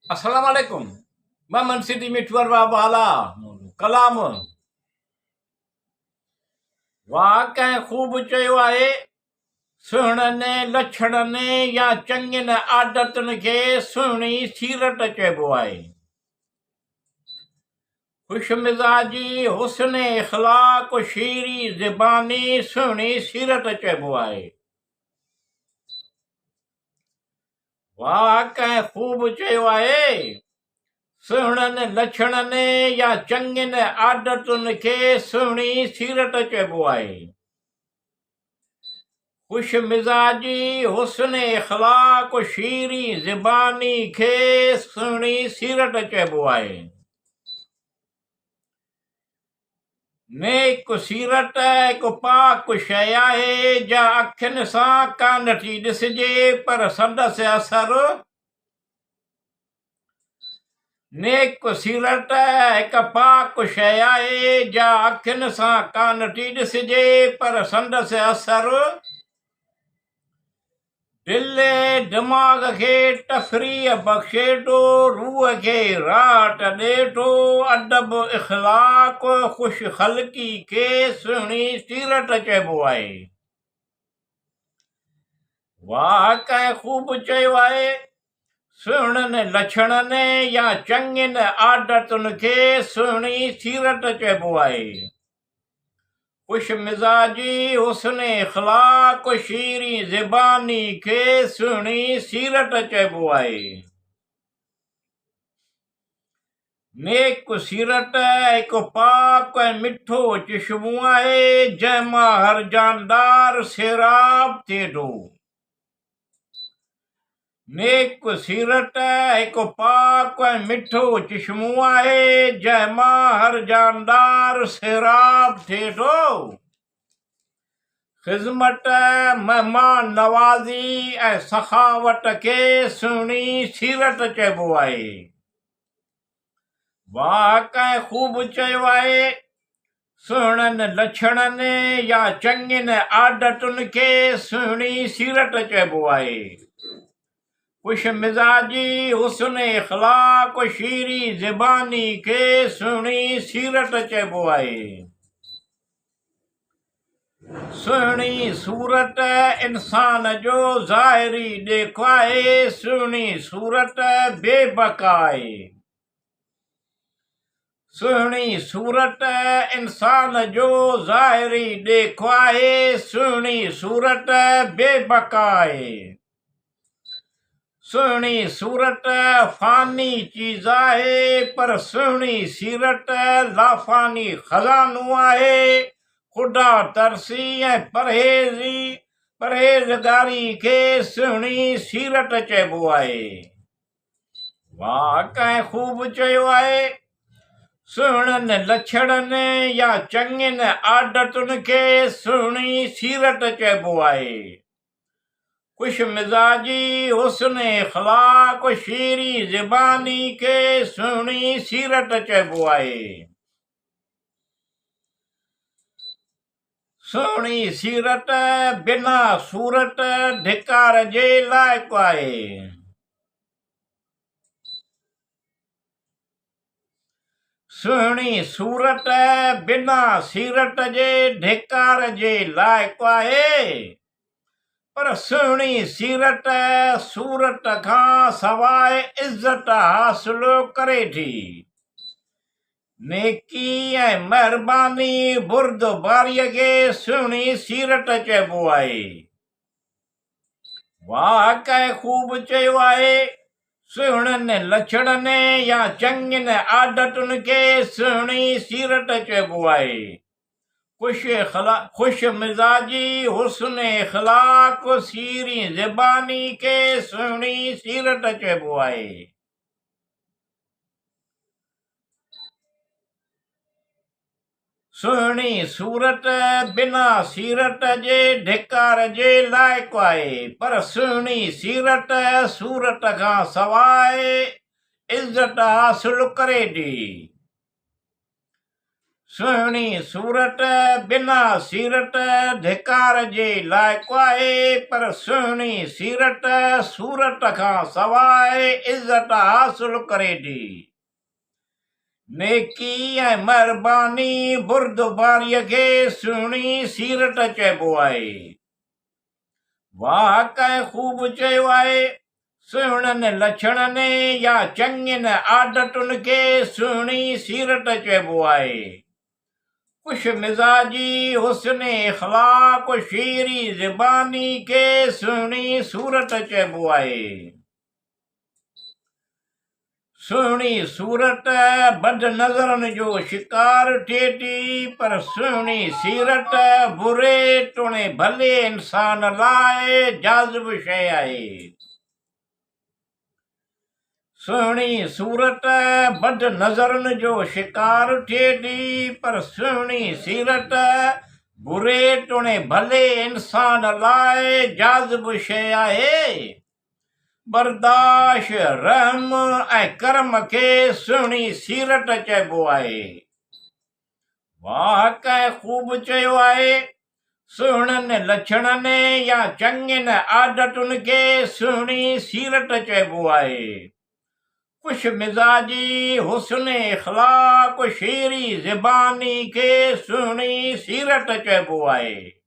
Assalamualaikum. Maman Siti Mitwar Bala. Kalam. वाकई खूब चयो आहे सुहिणनि लछणनि या चङियुनि आदतुनि खे सुहिणी सीरत चइबो आहे। खुशमिज़ाजी हुस्न इख़लाक़ शीरी ज़बानी सुहिणी सीरत चइबो आहे। वाकई खूब चयो आहे सुहिणनि लछणनि या चङियुनि आदतुनि खे सुहिणी सीरत चइबो आहे। खुश मिज़ाजी हुस्न इख़लाक़ शीरी ज़बानी खे सुहिणी सीरत चइबो आहे। नेक सीरत हिकु पाक शइ आहे जा अखियुनि सां का नथी ॾिसिजे पर संदसि असर। नेक सीरत हिकु पाक शइ आहे जा अखियुनि सां का नथी ॾिसिजे पर संदसि असर दिल दिमाग़ खे तफ़रीह बख़्शे थो, रूह खे राहत ॾे थो। अदब इख़लाक़ ख़ुश ख़लक़ी खे सुहिणी सीरत चइबो आहे। वाकई खूब चयो आहे सुहिणनि लछणनि या चङियुनि आदतुनि खे सुहिणी सीरत चइबो आहे। खुश मिज़ाजी हुस्न इख़लाक़ शीरी ज़बानी खे सुहिणी सीरत चइबो आहे। नेक सीरत हिकु पाक ऐं मिठो चश्मो आहे जंहिंमां हर जानदार सैराब थिए थो। नेक सीरत हिकु पाक ऐं मिठो चश्मो आहे जंहिंमां हर जानदार सैराब थिए थो। ख़िज़मत महिमान नवाज़ी ऐं सखावत खे सुहिणी सीरत चइबो आहे। वाकई खूब चयो आहे सुहिणनि लछणनि या चङियुनि आदतुनि खे सुहिणी सीरत चइबो आहे। खुश मिज़ाजी हुस्न इख़लाक़ शीरी ज़बानी खे सुहिणी सीरत चइबो आहे। सुहिणी सूरत इंसान जो ज़ाहिरी ॾेखु आहे, सुहिणी सूरत बेबका आहे। सुहिणी सूरत इंसान जो ज़ाहिरी ॾेखु आहे, सुहिणी सूरत बेबका आहे। सुहिणी सूरत फ़ानी चीज़ आहे पर सुहिणी सीरत लाफ़ानी ख़ज़ानो आहे। ख़ुदा तरसी ऐं परहेज़गारी खे सुहिणी सीरत चइबो आहे। वाकई खूब चयो आहे सुहिणनि लछणनि या चङियुनि आदतुनि खे सुहिणी सीरत चइबो आहे। खुश मिज़ाजी हुस्न इख़लाक़ शीरी ज़बानी खे सुहिणी सीरत चइबो आहे। सुहिणी सीरत बिना सूरत धिकार जे लाइक़ु आहे। सुहिणी सूरत बिना सीरत जे धिकार जे लाइक़ु आहे पर सुहिणी सीरत सूरत खां सवाइ इज़त हासिल करे थी। नेकी ऐं महिरबानी बुर्दबारीअ खे सुहिणी सीरत चइबो आहे। वाकई खूब चयो आहे सुहिणनि लछणनि या चङियुनि आदतुनि खे सुहिणी सीरत चइबो आहे। खुश मिज़ाजी हुस्न इख़लाक़ शीरी ज़बानी खे सुहिणी सीरत चइबो आहे। सुहिणी सूरत बिना सीरत जे धिकार जे लाइक़ु आहे पर सुहिणी सीरत सूरत खां सवाइ इज़त हासिल करे थी। सुहिणी सूरत बिना सीरत धिकार जे लाइक़ु आहे, पर सुहिणी सीरत सूरत खां सवाइ इज़त हासिल करे ॾे। नेकी ऐं महिरबानी बुर्दबारीअ खे सुहिणी सीरत चइबो आहे। वाह कंहिं ख़ूब चयो आहे, सुहिणनि लछणनि या चङियुनि आदतुनि खे सुहिणी सीरत चइबो आहे। खुश मिज़ाजी हुस्न इख़लाक़ शीरी ज़बानी खे सुहिणी सूरत चइबो आहे। सुहिणी सूरत बद नज़रनि जो शिकार थिए थी, पर सुहिणी सीरत बुरे टोणे भले इंसान लाइ जाज़िब शइ आहे। सुहिणी सूरत बद नज़रनि जो शिकार थिए थी, पर सुहिणी सीरत बुरे टोणे भले इंसान लाइ जाज़िब शइ आहे। बर्दाश्त रहम ऐं करम खे सुहिणी सीरत चइबो आहे। वाह कंहिं ख़ूब चयो आहे, सुहिणनि लछणनि या चङियुनि आदतुनि खे सुहिणी सीरत चइबो आहे। खुश मिज़ाजी हुस्न इख़लाक़ शीरी ज़बानी खे सुहिणी सीरत चइबो आहे।